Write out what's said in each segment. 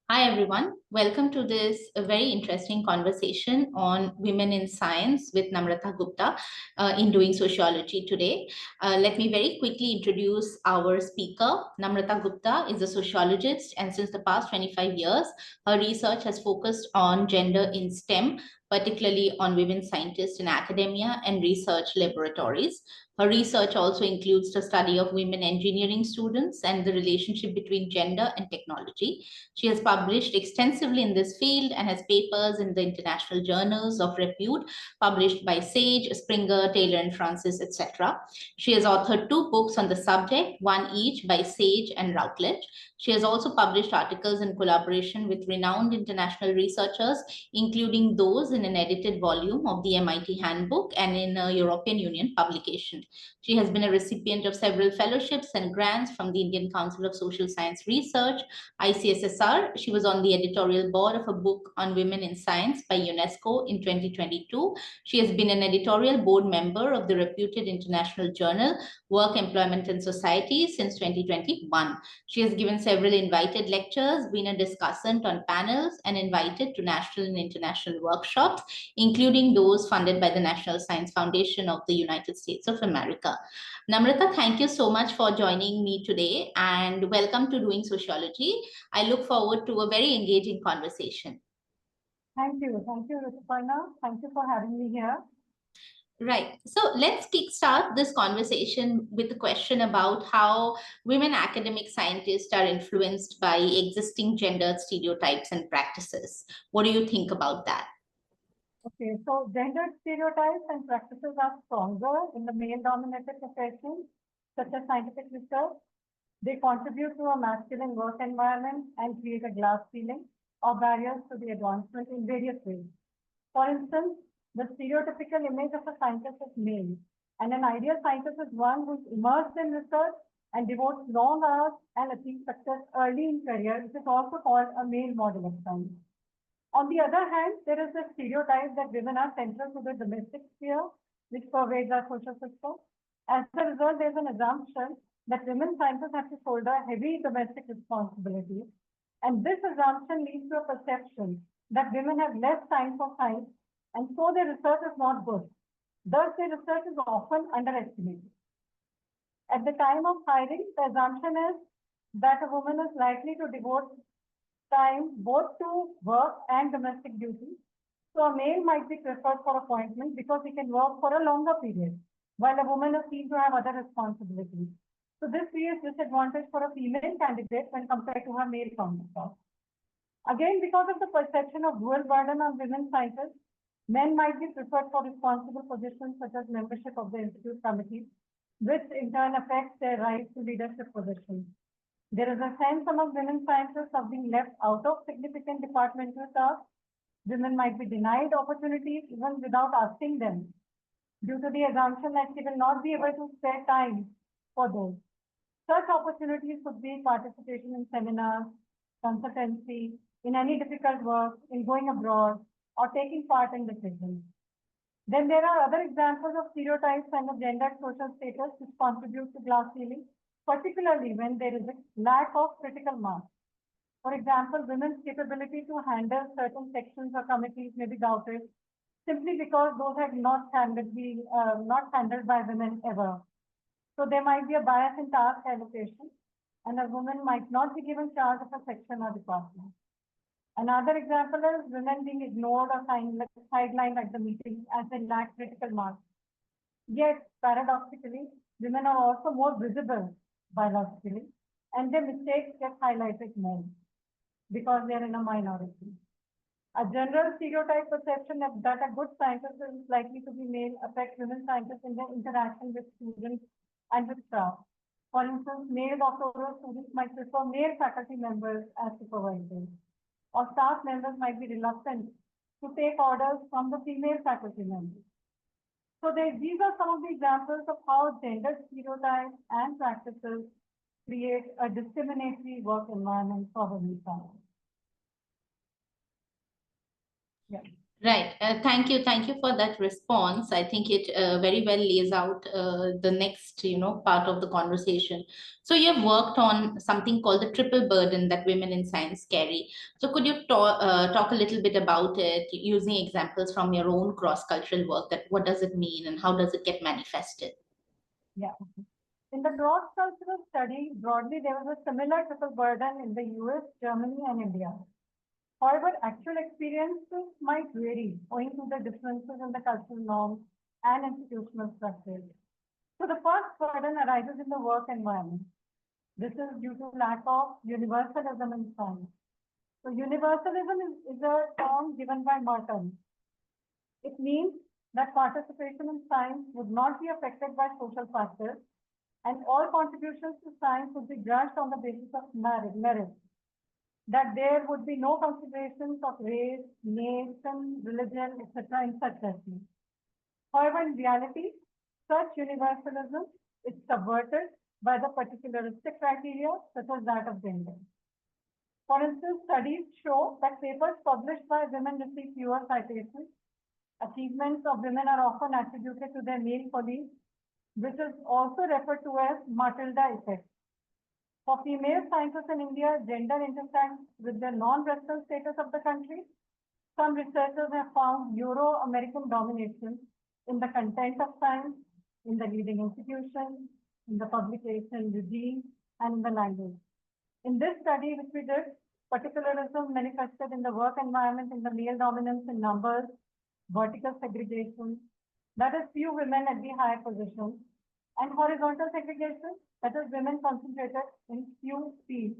Hi, everyone. Welcome to this very interesting conversation on women in science with Namrata Gupta in Doing Sociology today. Let me very quickly introduce our speaker. Namrata Gupta is a sociologist, and since the past 25 years, her research has focused on gender in STEM, particularly on women scientists in academia and research laboratories. Her research also includes the study of women engineering students and the relationship between gender and technology. She has published extensively in this field and has papers in the international journals of repute published by Sage, Springer, Taylor and Francis, etc. She has authored two books on the subject, one each by Sage and Routledge. She has also published articles in collaboration with renowned international researchers, including those in an edited volume of the MIT Handbook and in a European Union publication. She has been a recipient of several fellowships and grants from the Indian Council of Social Science Research, ICSSR. She was on the editorial board of a book on women in science by UNESCO in 2022. She has been an editorial board member of the reputed international journal Work, Employment and Society since 2021. She has given several invited lectures, been a discussant on panels, and invited to national and international workshops, including those funded by the National Science Foundation of the United States of America. Namrata, thank you so much for joining me today and welcome to Doing Sociology. I look forward to a very engaging conversation. Thank you, Rituparna. Thank you for having me here. Right. So let's kickstart this conversation with a question about how women academic scientists are influenced by existing gender stereotypes and practices. What do you think about that? Okay, so gendered stereotypes and practices are stronger in the male-dominated professions, such as scientific research. They contribute to a masculine work environment and create a glass ceiling or barriers to the advancement in various ways. For instance, the stereotypical image of a scientist is male, and an ideal scientist is one who is immersed in research and devotes long hours and achieves success early in career, which is also called a male model of science. On the other hand, there is a stereotype that women are central to the domestic sphere, which pervades our social system. As a result, there's an assumption that women scientists have to shoulder heavy domestic responsibilities. And this assumption leads to a perception that women have less time for science, and so their research is not good. Thus, their research is often underestimated. At the time of hiring, the assumption is that a woman is likely to devote time both to work and domestic duties. So a male might be preferred for appointment because he can work for a longer period, while a woman is seen to have other responsibilities. So this creates disadvantage for a female candidate when compared to her male counterpart. Again, because of the perception of dual burden on women scientists, men might be preferred for responsible positions such as membership of the institute committee, which in turn affects their rise to leadership positions. There is a sense among women scientists of being left out of significant departmental tasks. Women might be denied opportunities even without asking them, due to the assumption that she will not be able to spare time for those. Such opportunities could be participation in seminars, consultancy, in any difficult work, in going abroad, or taking part in decisions. Then there are other examples of stereotypes and of gendered social status which contribute to glass ceiling, particularly when there is a lack of critical mass. For example, women's capability to handle certain sections or committees may be doubted simply because those have not handled by women ever. So there might be a bias in task allocation, and a woman might not be given charge of a section or department. Another example is women being ignored or sidelined at the meetings as they lack critical mass. Yet, paradoxically, women are also more visible biologically, and their mistakes get highlighted more because they are in a minority. A general stereotype perception that a good scientist is likely to be male affects women scientists in their interaction with students and with staff. For instance, male doctoral students might prefer male faculty members as supervisors, or staff members might be reluctant to take orders from the female faculty members. So these are some of the examples of how gender stereotypes and practices create a discriminatory work environment for women scientists. Yeah. Right. Thank you. Thank you for that response. I think it very well lays out the next, part of the conversation. So you have worked on something called the triple burden that women in science carry. So could you talk a little bit about it using examples from your own cross-cultural work? That what does it mean and how does it get manifested? Yeah. In the cross-cultural study, broadly, there was a similar triple burden in the US, Germany, and India. However, actual experiences might vary owing to the differences in the cultural norms and institutional structures. So the first burden arises in the work environment. This is due to lack of universalism in science. So universalism is a term given by Merton. It means that participation in science would not be affected by social factors and all contributions to science would be judged on the basis of merit, that there would be no considerations of race, nation, religion, etc. in such assessment. However, in reality, such universalism is subverted by the particularistic criteria such as that of gender. For instance, studies show that papers published by women receive fewer citations. Achievements of women are often attributed to their male colleagues, which is also referred to as Matilda effect. For female scientists in India, gender intersects with the non-Western status of the country. Some researchers have found Euro-American domination in the content of science, in the leading institutions, in the publication regime, and in the language. In this study, which we did, particularism manifested in the work environment in the male dominance in numbers, vertical segregation, that is few women at the higher positions, and horizontal segregation, that is women concentrated in few fields,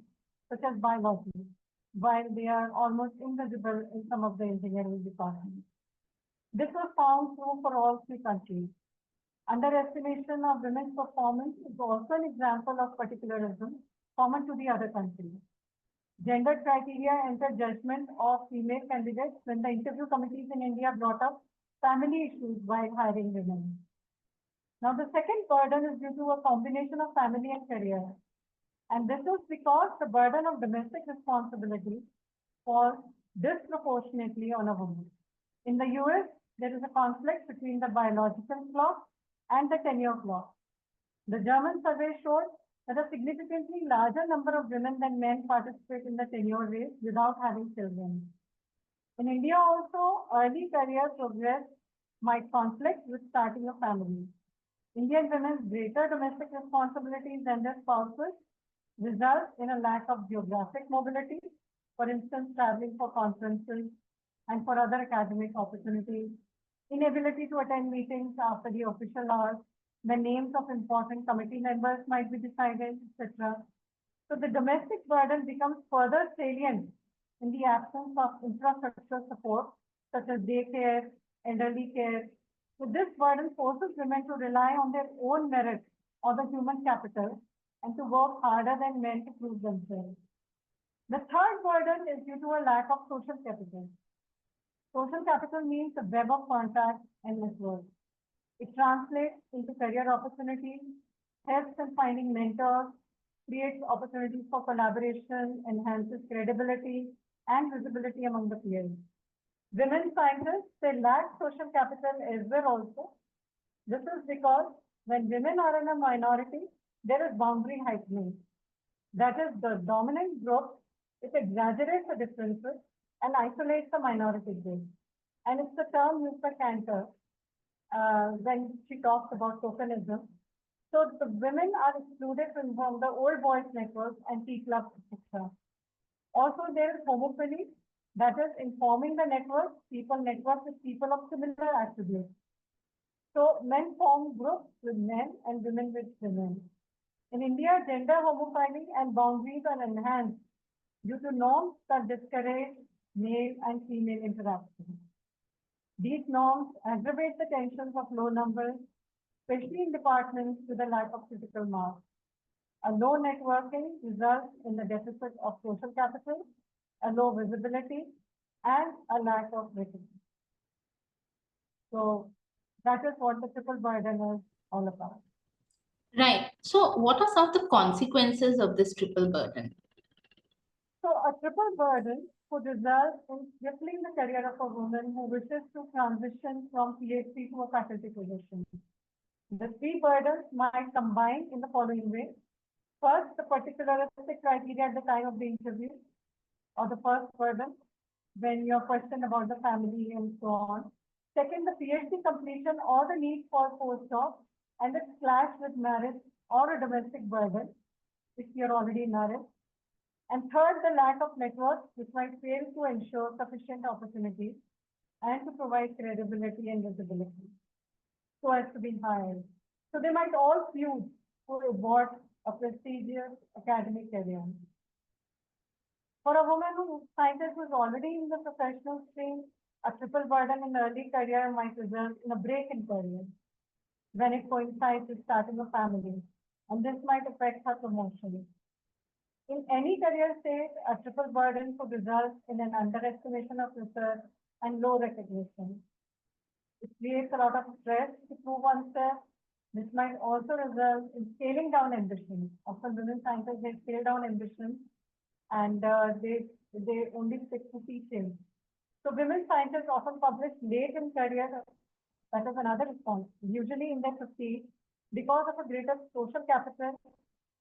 such as biology, while they are almost invisible in some of the engineering departments. This was found true for all three countries. Underestimation of women's performance is also an example of particularism common to the other countries. Gender criteria enter judgment of female candidates when the interview committees in India brought up family issues while hiring women. Now, the second burden is due to a combination of family and career. And this is because the burden of domestic responsibility falls disproportionately on a woman. In the US, there is a conflict between the biological clock and the tenure clock. The German survey showed that a significantly larger number of women than men participate in the tenure race without having children. In India also, early career progress might conflict with starting a family. Indian women's greater domestic responsibilities than their spouses result in a lack of geographic mobility, for instance, traveling for conferences and for other academic opportunities, inability to attend meetings after the official hours, the names of important committee members might be decided, etc. So the domestic burden becomes further salient in the absence of infrastructural support, such as daycare, elderly care. So this burden forces women to rely on their own merit or the human capital and to work harder than men to prove themselves. The third burden is due to a lack of social capital. Social capital means a web of contacts and networks. It translates into career opportunities, helps in finding mentors, creates opportunities for collaboration, enhances credibility and visibility among the peers. Women scientists, they lack social capital elsewhere also. This is because when women are in a minority, there is boundary heightening. That is, the dominant group, it exaggerates the differences and isolates the minority group. And it's the term used by Cantor when she talks about tokenism. So the women are excluded from the old boys networks and tea clubs, etc. Also, there is homophily, that is informing the network, people network with people of similar attributes. So men form groups with men and women with women. In India, gender homophily and boundaries are enhanced due to norms that discourage male and female interaction. These norms aggravate the tensions of low numbers, especially in departments with a lack of critical mass. A low networking results in the deficit of social capital, a low visibility, and a lack of recognition. So that is what the triple burden is all about. Right. So what are some of the consequences of this triple burden? So a triple burden could result in crippling the career of a woman who wishes to transition from PhD to a faculty position. The three burdens might combine in the following way. First, the particularistic criteria at the time of the interview, or the first burden, when you're questioned about the family and so on. Second, the PhD completion or the need for postdoc, and the clash with marriage or a domestic burden, if you're already married. And third, the lack of networks, which might fail to ensure sufficient opportunities and to provide credibility and visibility so as to be hired. So they might all feud to award a prestigious academic career. For a woman scientist who is already in the professional stream, a triple burden in early career might result in a break in career when it coincides with starting a family, and this might affect her promotion. In any career stage, a triple burden could result in an underestimation of research and low recognition. It creates a lot of stress to prove oneself. This might also result in scaling down ambition. Often women scientists, they scale down ambition and they only stick to teaching. So women scientists often publish late in career. That is another response, usually in their 50s, because of a greater social capital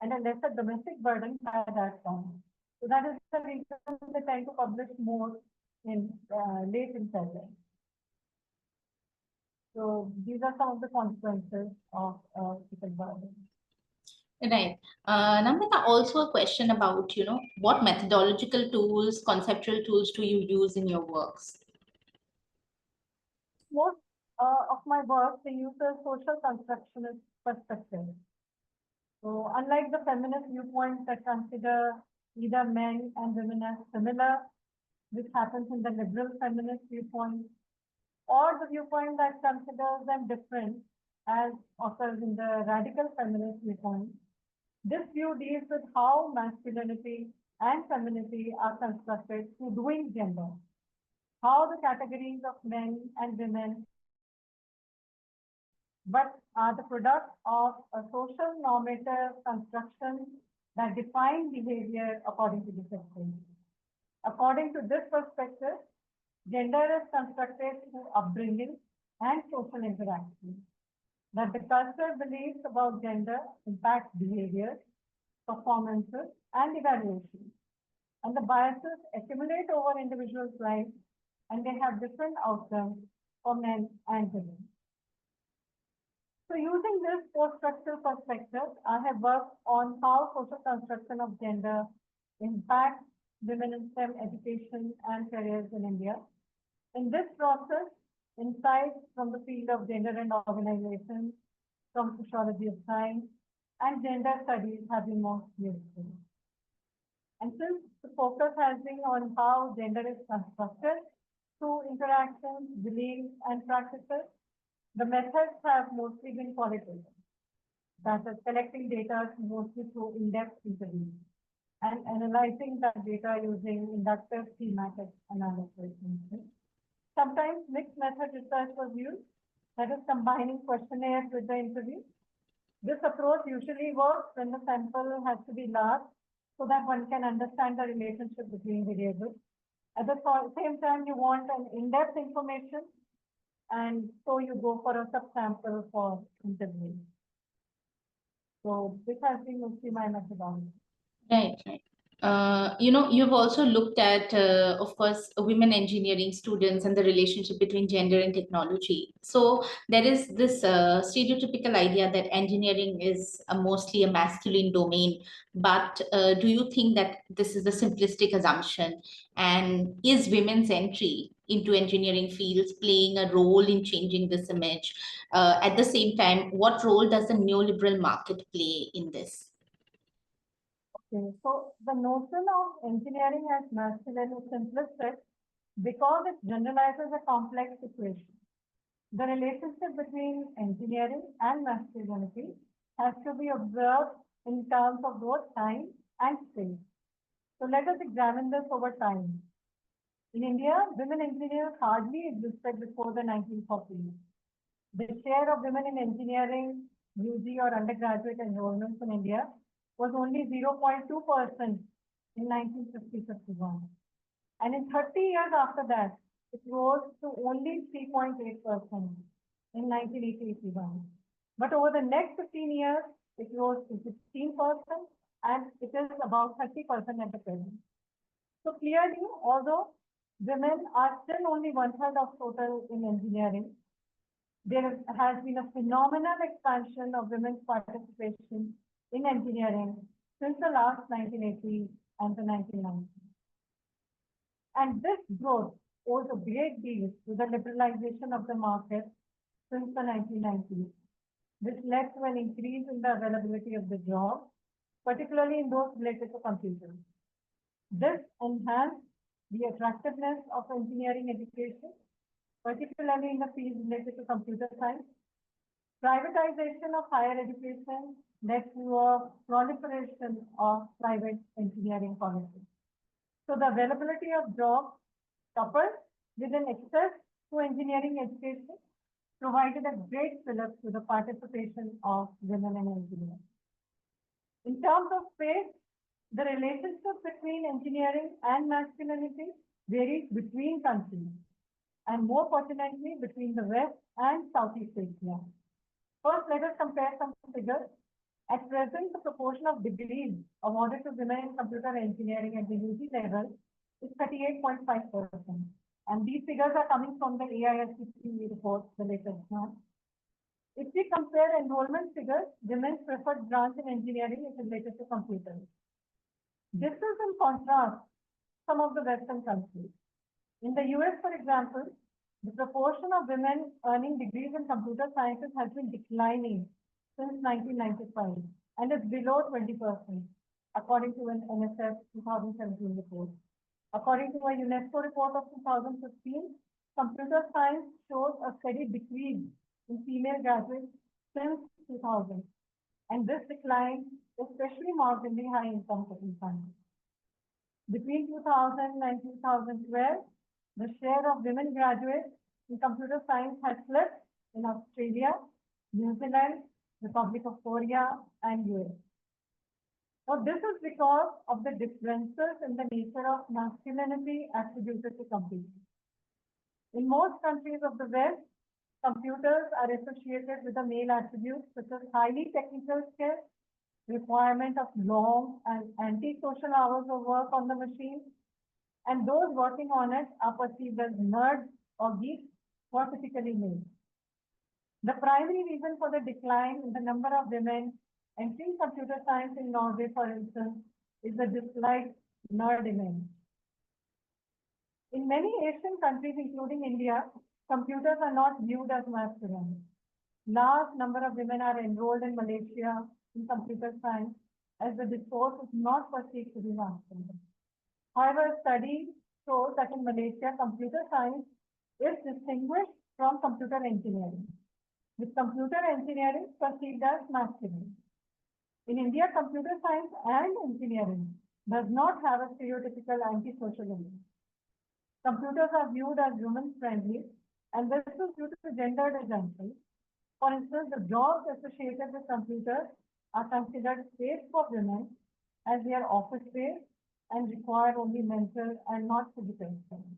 and a lesser domestic burden by that time. So that is the reason they tend to publish more in late in career. So these are some of the consequences of triple burden. Right. Namrata, also a question about, what methodological tools, conceptual tools do you use in your works? Most of my work, they use a social constructionist perspective. So unlike the feminist viewpoints that consider either men and women as similar, which happens in the liberal feminist viewpoint, or the viewpoint that considers them different, as occurs in the radical feminist viewpoint, this view deals with how masculinity and femininity are constructed through doing gender, how the categories of men and women but are the product of a social normative construction that define behavior according to discipline. According to this perspective, gender is constructed through upbringing and social interaction. That the cultural beliefs about gender impact behavior, performances, and evaluation. And the biases accumulate over individuals' lives, and they have different outcomes for men and women. So using this post-structural perspective, I have worked on how social construction of gender impacts women in STEM education and careers in India. In this process, insights from the field of gender and organization, from sociology of science, and gender studies have been most useful. And since the focus has been on how gender is constructed through interactions, beliefs, and practices, the methods have mostly been qualitative. That is, collecting data mostly through in-depth interviews and analyzing that data using inductive thematic analysis. Sometimes mixed method research was used, that is combining questionnaires with the interview. This approach usually works when the sample has to be large so that one can understand the relationship between variables. At the same time, you want an in-depth information, and so you go for a subsample for interview. So this has been mostly my methodology. Right, right. You've also looked at, of course, women engineering students and the relationship between gender and technology. So there is this stereotypical idea that engineering is mostly a masculine domain. But do you think that this is a simplistic assumption? And is women's entry into engineering fields playing a role in changing this image? At the same time, what role does the neoliberal market play in this? Okay, so the notion of engineering as masculine is simplistic because it generalizes a complex situation. The relationship between engineering and masculinity has to be observed in terms of both time and space. So let us examine this over time. In India, women engineers hardly existed before the 1940s. The share of women in engineering, UG or undergraduate enrollments in India was only 0.2% in 1950-51. And in 30 years after that, it rose to only 3.8% in 1981. But over the next 15 years, it rose to 16%, and it is about 30% at the present. So clearly, although women are still only one-third of total in engineering, there has been a phenomenal expansion of women's participation in engineering since the last 1980s and the 1990s. And this growth owes a great deal to the liberalization of the market since the 1990s, which led to an increase in the availability of the job, particularly in those related to computers. This enhanced the attractiveness of engineering education, particularly in the fields related to computer science. Privatization of higher education led to a proliferation of private engineering colleges. So the availability of jobs coupled with an access to engineering education provided a great fillip to the participation of women in engineering. In terms of space, the relationship between engineering and masculinity varies between countries, and more pertinently between the West and Southeast Asia. First, let us compare some figures. At present, the proportion of degrees awarded to women in computer engineering at the UG level is 38.5%. And these figures are coming from the AISCC report, the latest one. If we compare enrollment figures, women's preferred branch in engineering is related to computers. This is in contrast to some of the Western countries. In the US, for example, the proportion of women earning degrees in computer sciences has been declining since 1995 and is below 20%, according to an NSF 2017 report. According to a UNESCO report of 2015, computer science shows a steady decrease in female graduates since 2000. And this decline is especially marked in the high-income countries. Between 2000 and 2012, the share of women graduates in computer science has slipped in Australia, New Zealand, Republic of Korea, and US. Now, this is because of the differences in the nature of masculinity attributed to computing. In most countries of the West, computers are associated with the male attributes such as highly technical skills, requirement of long and anti-social hours of work on the machine, and those working on it are perceived as nerds or geeks who are typically male. The primary reason for the decline in the number of women entering computer science in Norway, for instance, is the disliked nerd image. In many Asian countries, including India, computers are not viewed as masculine. Large number of women are enrolled in Malaysia in computer science as the discourse is not perceived to be masculine. However, studies show that in Malaysia, computer science is distinguished from computer engineering, with computer engineering perceived as masculine. In India, computer science and engineering does not have a stereotypical anti-social image. Computers are viewed as women-friendly, and this is due to gender assumptions. For instance, the jobs associated with computers are considered safe for women as they are office-based and require only mental and not physical strength.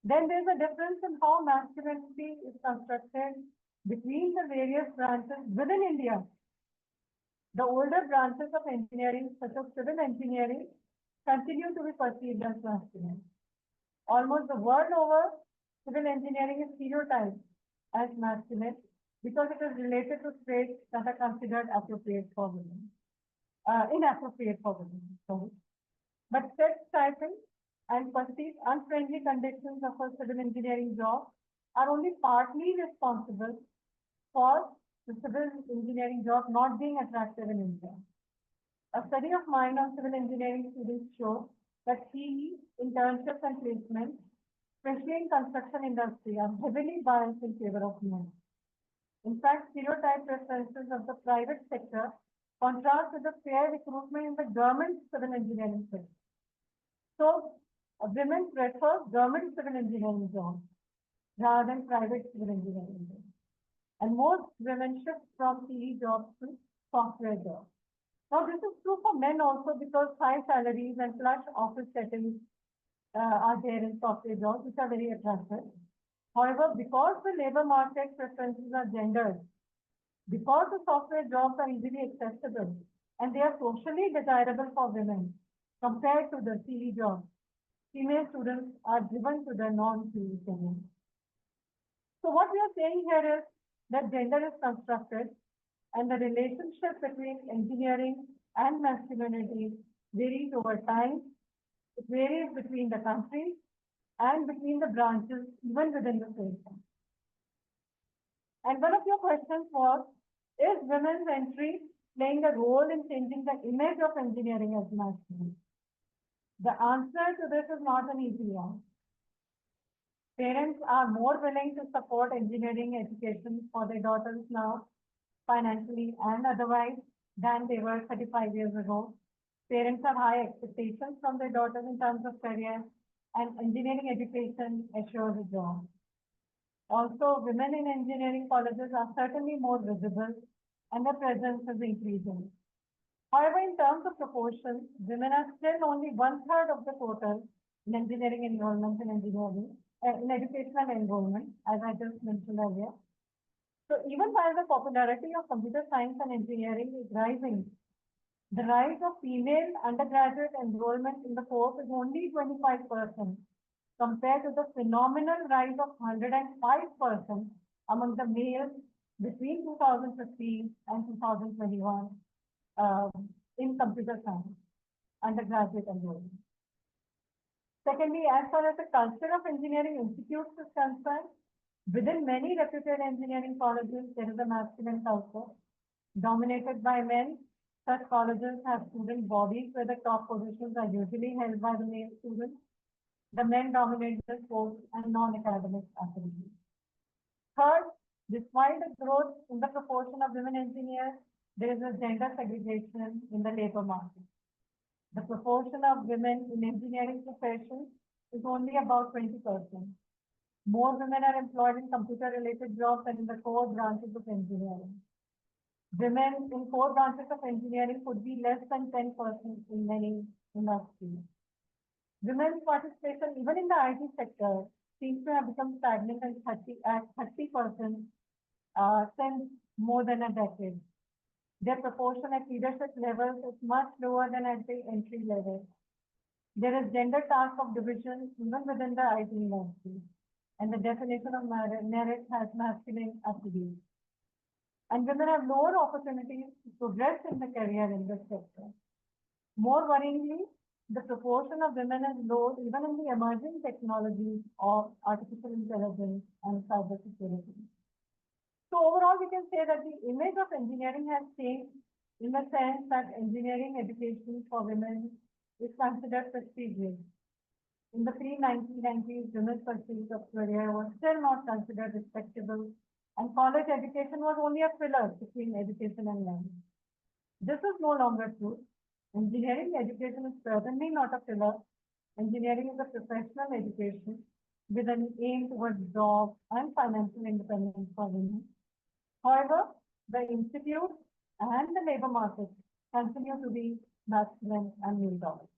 Then there's a difference in how masculinity is constructed between the various branches within India. The older branches of engineering, such as civil engineering, continue to be perceived as masculine. Almost the world over, civil engineering is stereotyped as masculine because it is related to traits that are considered appropriate for women, inappropriate for women. Sorry. But stereotyping and perceived unfriendly conditions of a civil engineering job are only partly responsible for the civil engineering job not being attractive in India. A study of mine on civil engineering students show that CE, internships and placements, especially in construction industry, are heavily biased in favor of men. In fact, stereotype preferences of the private sector contrast with the fair recruitment in the government civil engineering sector. So, women prefer government civil engineering jobs rather than private civil engineering jobs. And most women shift from CE jobs to software jobs. Now, this is true for men also because high salaries and plush office settings are there in software jobs, which are very attractive. However, because the labor market preferences are gendered, because the software jobs are easily accessible and they are socially desirable for women compared to the CV jobs, female students are driven to the non-CV career. So what we are saying here is that gender is constructed and the relationship between engineering and masculinity varies over time. It varies between the countries and between the branches, even within the same country. And one of your questions was, is women's entry playing a role in changing the image of engineering as masculine? The answer to this is not an easy one. Parents are more willing to support engineering education for their daughters now, financially and otherwise, than they were 35 years ago. Parents have high expectations from their daughters in terms of career, and engineering education assures a job. Also, women in engineering colleges are certainly more visible and their presence is increasing. However, in terms of proportion, women are still only 1/3 of the total in engineering enrollment in educational enrollment, as I just mentioned earlier. So even while the popularity of computer science and engineering is rising, the rise of female undergraduate enrollment in the course is only 25% compared to the phenomenal rise of 105% among the males between 2015 and 2021 in computer science undergraduate enrollment. Secondly, as far as the culture of engineering institutes is concerned, within many reputed engineering colleges, there is a masculine culture dominated by men. Such colleges have student bodies where the top positions are usually held by the male students. The men dominate the sports and non-academic activities. Third, despite the growth in the proportion of women engineers, there is a gender segregation in the labor market. The proportion of women in engineering professions is only about 20%. More women are employed in computer-related jobs than in the core branches of engineering. Women in core branches of engineering could be less than 10% in many industries. Women's participation, even in the IT sector, seems to have become stagnant at 30% since more than a decade. Their proportion at leadership levels is much lower than at the entry level. There is gender task of division even within the IT industry, and the definition of merit has masculine attributes. And women have lower opportunities to progress in the career in this sector. More worryingly, the proportion of women is low even in the emerging technologies of artificial intelligence and cybersecurity. So overall, we can say that the image of engineering has changed in the sense that engineering education for women is considered prestigious. In the pre-1990s, women's pursuit of career was still not considered respectable, and college education was only a filler between education and learning. This is no longer true. Engineering education is certainly not a filler. Engineering is a professional education with an aim towards job and financial independence for women. However, the institute and the labor market continue to be masculine and male-dominated.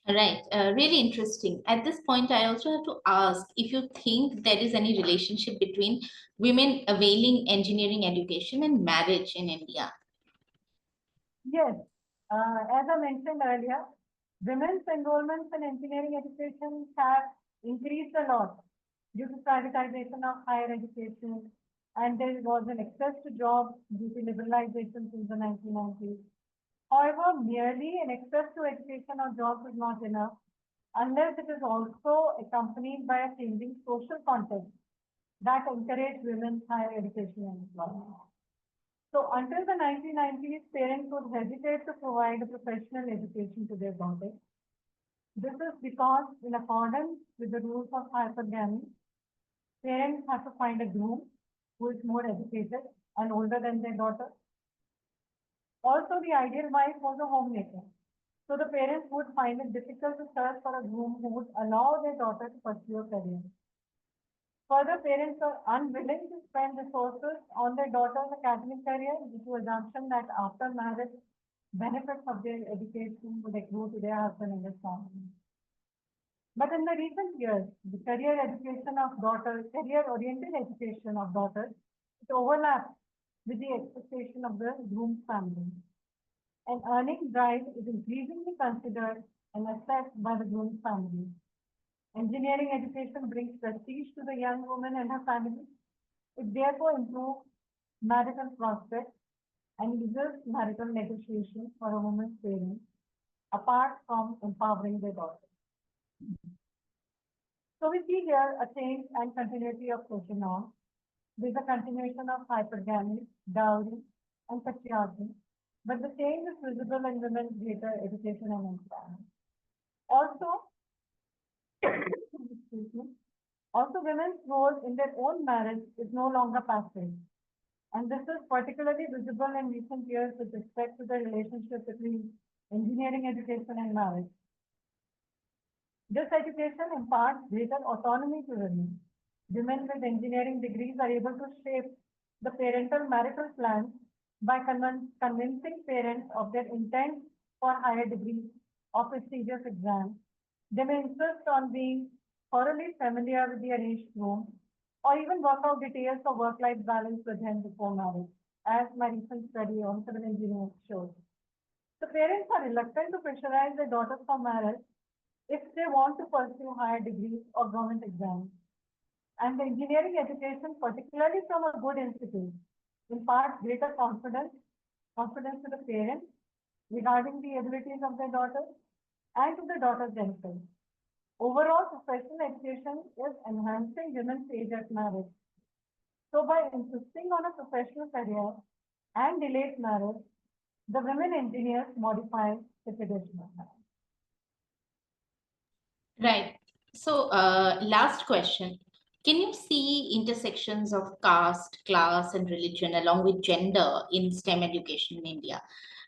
Right, really interesting. At this point, I also have to ask if you think there is any relationship between women availing engineering education and marriage in India. Yes, as I mentioned earlier, women's enrollments in engineering education have increased a lot due to privatization of higher education, and there was an access to jobs due to liberalization since the 1990s. However, merely an access to education or jobs is not enough unless it is also accompanied by a changing social context that encourage women's higher education and employment. So until the 1990s, parents would hesitate to provide a professional education to their daughters. This is because, in accordance with the rules of hypergamy, parents have to find a groom who is more educated and older than their daughter. Also, the ideal wife was a homemaker. So the parents would find it difficult to search for a groom who would allow their daughter to pursue a career. Further, parents are unwilling to spend resources on their daughter's academic career due to assumption that after marriage, benefits of their education would accrue to their husband and their family. But in the recent years, the career-oriented education of daughters, it overlaps with the expectation of the groom's family. An earning bride is increasingly considered and assessed by the groom's family. Engineering education brings prestige to the young woman and her family. It therefore improves marital prospects and eases marital negotiation for a woman's parents, apart from empowering their daughter. So we see here a change and continuity of social norms. There's a continuation of hypergamy, dowry, and patriarchy, but the change is visible in women's greater education and empowerment. Also, excuse me, also women's role in their own marriage is no longer passive. And this is particularly visible in recent years with respect to the relationship between engineering education and marriage. This education imparts greater autonomy to women. Women with engineering degrees are able to shape the parental marital plans by convincing parents of their intent for higher degrees of prestigious exams. They may insist on being thoroughly familiar with the arranged groom or even work out details of work-life balance with him before marriage, as my recent study on civil engineers shows. The parents are reluctant to pressurize their daughters for marriage if they want to pursue higher degrees or government exams. And the engineering education, particularly from a good institute, imparts greater confidence to the parents regarding the abilities of their daughters and to the daughters themselves. Overall, professional education is enhancing women's age at marriage. So by insisting on a professional career and delayed marriage, the women engineers modify the traditional marriage. Right. So, last question. Can you see intersections of caste, class, and religion along with gender in STEM education in India?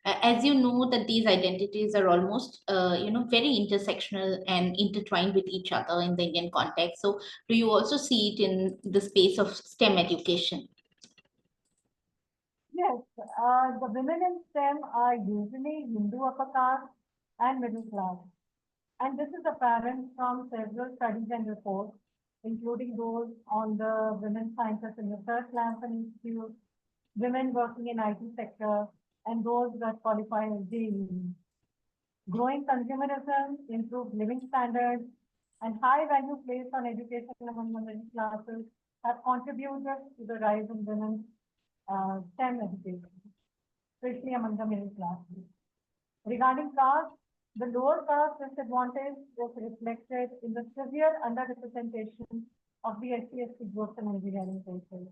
As you know that these identities are almost, very intersectional and intertwined with each other in the Indian context. So, do you also see it in the space of STEM education? Yes, the women in STEM are usually Hindu upper caste and middle class. And this is apparent from several studies and reports, including those on the women scientists in research labs and institutes, women working in IT sector, and those that qualify as JEE. Growing consumerism, improved living standards, and high value placed on education among the middle classes have contributed to the rise in women's STEM education, especially among the middle classes. Regarding caste, the lower caste disadvantage is reflected in the severe underrepresentation of the SC/ST groups in engineering courses.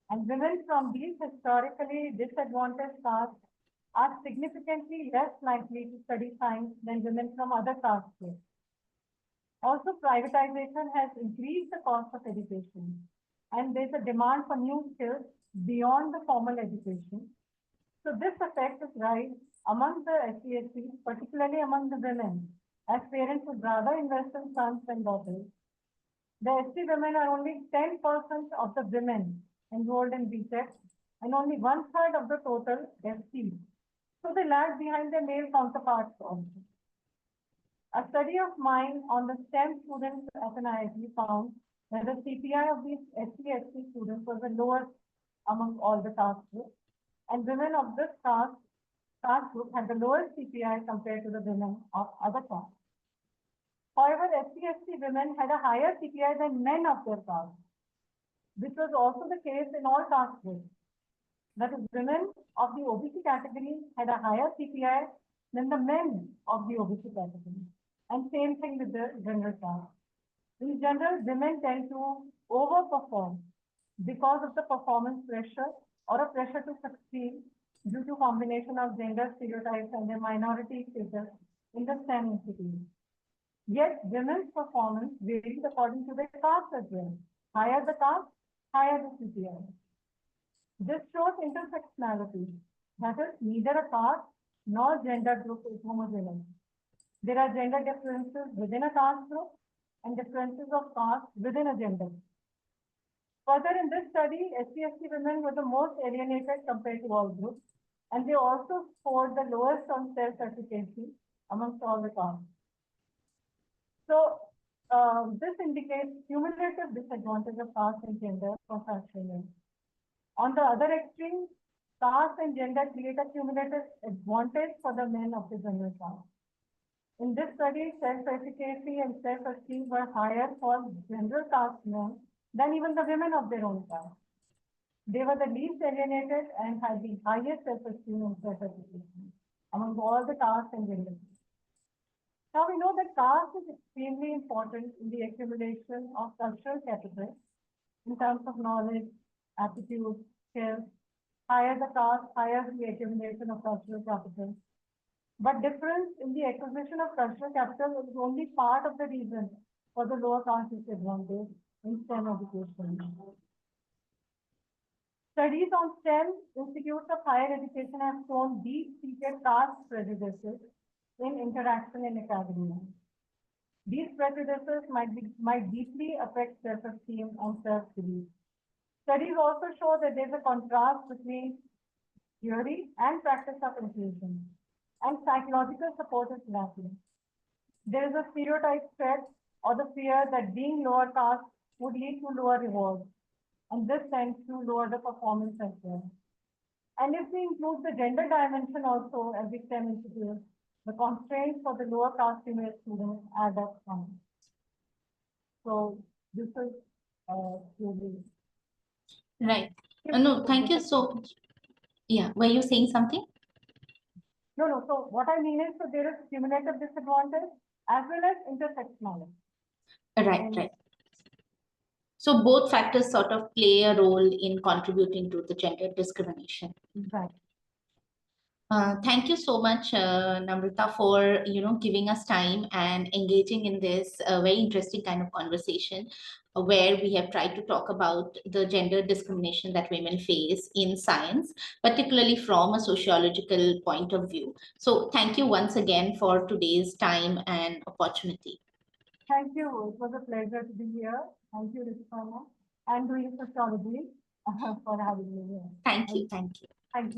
And women from these historically disadvantaged castes are significantly less likely to study science than women from other caste groups. Also, privatization has increased the cost of education, and there's a demand for new skills beyond the formal education. So this affects its rise among the SC/STs, particularly among the women, as parents would rather invest in sons than daughters. The SC women are only 10% of the women enrolled in BTech and only 1/3 of the total SC. So they lag behind their male counterparts also. A study of mine on the STEM students at an IIT found that the CPI of these SC/ST students was the lowest among all the caste groups, and women of this caste group had the lowest CPI compared to the women of other castes. However, SC/ST women had a higher CPI than men of their caste. This was also the case in all caste groups. That is, women of the OBC category had a higher CPI than the men of the OBC category. And same thing with the general caste. In general, women tend to overperform because of the performance pressure or a pressure to succeed due to combination of gender stereotypes and their minority status in the STEM institutes. Yet, women's performance varies according to their caste as well. Higher the caste, higher the CPI. This shows intersectionality. That is, neither a caste nor gender group is homogeneous. There are gender differences within a caste group and differences of caste within a gender. Further, in this study, SC/ST women were the most alienated compared to all groups. and they also scored the lowest on self-efficacy amongst all the castes. So this indicates cumulative disadvantage of caste and gender for such women. On the other extreme, caste and gender create a cumulative advantage for the men of the general caste. In this study, self-efficacy and self-esteem were higher for general caste men than even the women of their own caste. They were the least alienated and had the highest self-esteem and self-efficacy among all the castes and genders. Now we know that caste is extremely important in the accumulation of cultural capital in terms of knowledge, attitude, skills. Higher the caste, higher the accumulation of cultural capital. But difference in the acquisition of cultural capital is only part of the reason for the lower caste disadvantage in STEM education. Studies on STEM institutes of higher education have shown deep-seated caste prejudices in interaction in academia. These prejudices might deeply affect self-esteem and self-belief. Studies also show that there's a contrast between theory and practice of inclusion, and psychological support is lacking. There is a stereotype threat or the fear that being lower caste would lead to lower rewards, and this tends to lower the performance as well. And if we include the gender dimension also as the STEM institute, the constraints for the lower caste female students add up some. So this is really Right. No, thank you so much. Yeah, were you saying something? No. So what I mean is, so there is cumulative disadvantage as well as intersectionality. Right. So both factors sort of play a role in contributing to the gender discrimination. Right. Thank you so much, Namrata, for giving us time and engaging in this very interesting kind of conversation, where we have tried to talk about the gender discrimination that women face in science, particularly from a sociological point of view. So thank you once again for today's time and opportunity. Thank you. It was a pleasure to be here. Thank you, Ritika, and doing sociology for having me here. Thank you.